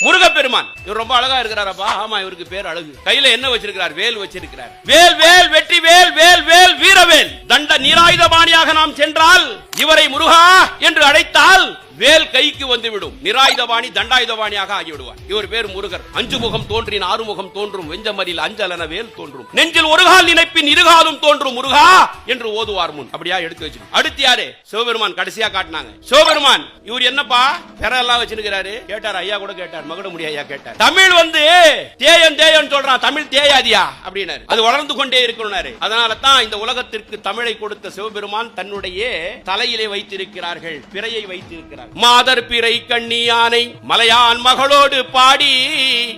முருகப்பெருமான். இவர் ரொம்ப அழகா இருக்கிறாரப்பா. ஆமா, இவருக்கு பேர் அழகு. கையில என்ன வச்சிருக்கிறார்? வேல் வச்சிருக்கிறார். வேல் வேல் வெற்றி வேல் வேல் வேல் வீரவேல். தண்ட நிராயுதபாணியாக நாம் சென்றால் இவரை முருகா என்று அழைத்தால் வேல் கைக்கு வந்துவிடும். நிராயுதபாணி தண்டாயுதபாணியாக ஆகிவிடுவார். இவர் பேர் முருகர். அஞ்சு முகம் தோன்றின் ஆறு முகம் தோன்றும், வெஞ்சமரில் அஞ்சலன வேல் தோன்றும், நெஞ்சில் ஒரு கால் நினைப்பின் இருகாலும் தோன்றும் முருகா என்று ஓதுவார் முன். அப்படியா எடுத்து வச்சு. அடுத்து யாரு? சிவபெருமான் கடைசியா காட்டினாங்க. சிவபெருமான் இவர் என்னப்பா பெற எல்லாம் வச்சிருக்கிறாரு? கேட்டார். ஐயா கூட கேட்டார். மகுட முடியா ஐயா கேட்டார். தமிழ் தேயன் தேயன் சொல்றான், தமிழ் தேயாதியா அப்படின்னாரு. அது வளர்ந்து கொண்டே இருக்கணும்னாரு. அதனால தான் இந்த உலகத்திற்கு தமிழை கொடுத்த சிவபெருமான் தன்னுடைய தலையிலே வைத்திருக்கிறார்கள், பிறையை வைத்திருக்கிறார். மாதர் பிறை கண்ணியானை மலையான் மகளோடு பாடி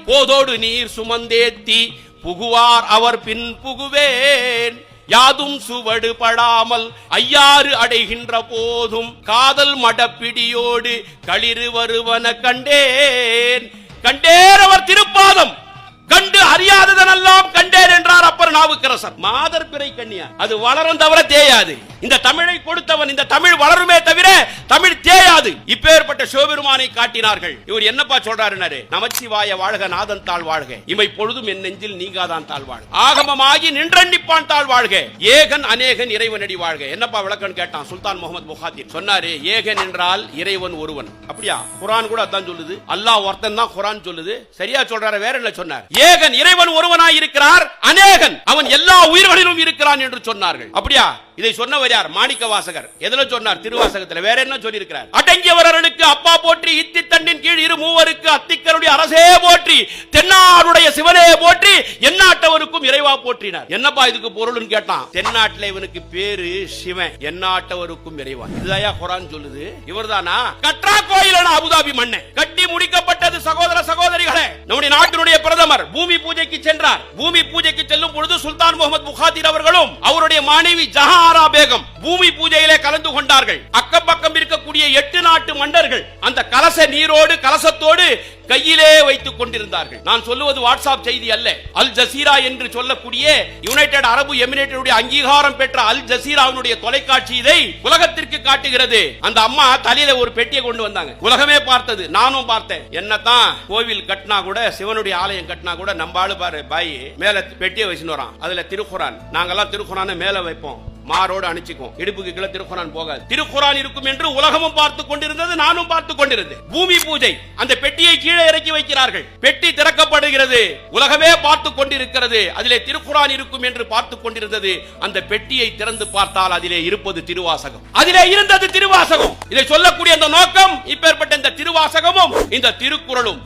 போதோடு நீர் சுமந்தேத்தி புகுவார் அவர் பின் புகுவேன். யாதும் சுவடு படாமல் ஐயாறு அடைகின்ற போதும் காதல் மடப்பிடியோடு களிறு வருவன கண்டேன். கண்டேரவர் திருப்பாதம் கண்டு அறியாததெல்லாம் கண்டேன் என்றார் அப்பர் நாவுக்கரசர். மாதர் பிறை கண்ணியா அது வளரும் தவிர தேயாது. இந்த தமிழை கொடுத்தவன், இந்த தமிழ் வளருமே தவிர தமிழ் தேயாது. இப்பேற்பட்ட சிவபெருமானை காட்டினார்கள். இவர் என்னப்பா சொல்றாரு? நமச்சிவாய வாழ்க நாதன் தாழ் வாழ்க, இமை பொழுதும் என் நெஞ்சில் நீங்காதான் தாழ் வாழ்க, ஆகமமாகி நின்றண்டிப்பான் தாழ் வாழ்க, ஏகன் அநேகன் இறைவனடி வாழ்க. என்னப்பா விளக்கம் கேட்டான் சுல்தான் முகமது முஹாத்திர். சொன்னாரு, ஏகன் என்றால் இறைவன் ஒருவன். அப்படியா? குர்ஆன் கூட அதான் சொல்லுது. அல்லாஹ் ஒருத்தன் தான் குர்ஆன் சொல்லுது. சரியா சொல்றாரு? வேற என்ன சொன்னார்? ஏகன் இறைவன் ஒருவனாய் இருக்கிறார், அநேகன் அவன் எல்லா உயிர்களிலும் இருக்கிறான் என்று சொன்னார்கள். அப்படியா? இதை சொன்னவர் யார்? மாணிக்க வாசகர். எதுல சொன்னார்? திருவாசகத்துல. வேற என்ன சொல்லி இருக்கிறார்? அடங்கியவர்களுக்கு அப்பா போற்றி, இத்தி தண்டின் கீழ் இரு மூவருக்கு அத்திக்கருடைய அரசே போற்றி, தென்னாடுடைய சிவனே போற்றி, எந்நாட்டவருக்கும் இறைவா போற்றினார். என்னப்பா இதுக்கு பொருள்னு கேட்டான். தென்னாட்டில் இவனுக்கு பேரு சிவன், எந்நாட்டவருக்கும் இறைவா. இதுதாயா குர்ஆன் சொல்லுது. இவர்தானா? கட்ரா கோயிலான அபுதாபி மண்ணை கட்டி முடிக்கப்பட்டது. சகோதர சகோதரிகளே, நம்முடைய நாட்டினுடைய பிரதமர் பூமி பூஜைக்கு சென்றார். பூமி பூஜைக்கு செல்லும் பொழுது சுல்தான் முகமது முஹாத்திர் அவர்களும் அவருடைய மனைவி ஜஹாரா பேகம் பூமி பூஜையிலே கலந்து கொண்டார்கள். அக்கம் பக்கம் இருக்கக்கூடிய 8 நாட்டு மன்னர்கள் அந்த கலச நீரோடு கலசத்தோடு கையிலே வைத்துக் கொண்டிருந்தார்கள். நான் சொல்லுவது வாட்ஸ்அப் செய்தி அல்ல. அல் ஜசீரா என்று சொல்லக்கூடிய யுனைடெட் அரபு எமிரேட்டுடைய அங்கீகாரம் பெற்ற அல் ஜசீராவுடைய தொலைக்காட்சி இதை உலகத்திற்கு காட்டுகிறது. அந்த அம்மா தலையில ஒரு பெட்டியை கொண்டு வந்தாங்க. உலகமே பார்த்தது, நானும் பார்த்தேன். என்னதான் கோவில் கட்டினா கூட, சிவனுடைய ஆலயம் கட்டினா கூட, நம்பாளு பாரு பாய் மேல பெட்டியை வச்சுன்னு வரான். அதுல திருக்குர்ஆன். நாங்கெல்லாம் திருக்குர்ஆனை மேல வைப்போம், மாரோடு அணிச்சுக்கும், இடுப்புக்கு கீழே திருக்குர்ஆன் போகாது. திருக்குர்ஆன் இருக்கும் என்று உலகமும் பார்த்து கொண்டிருந்தது, நானும் பார்த்து கொண்டிருந்தது. பூமி பூஜை. அந்த பெட்டியை கீழே இறக்கி வைக்கிறார்கள். பெட்டி திறக்கப்படுகிறது. உலகமே பார்த்து கொண்டிருக்கிறது. அதிலே திருக்குர்ஆன் இருக்கும் என்று பார்த்து கொண்டிருந்தது. அந்த பெட்டியை திறந்து பார்த்தால் அதிலே இருப்பது திருவாசகம். அதிலே இருந்தது திருவாசகம். இதை சொல்லக்கூடிய அந்த நோக்கம், இப்பேற்பட்ட இந்த திருவாசகமும் இந்த திருக்குறளும்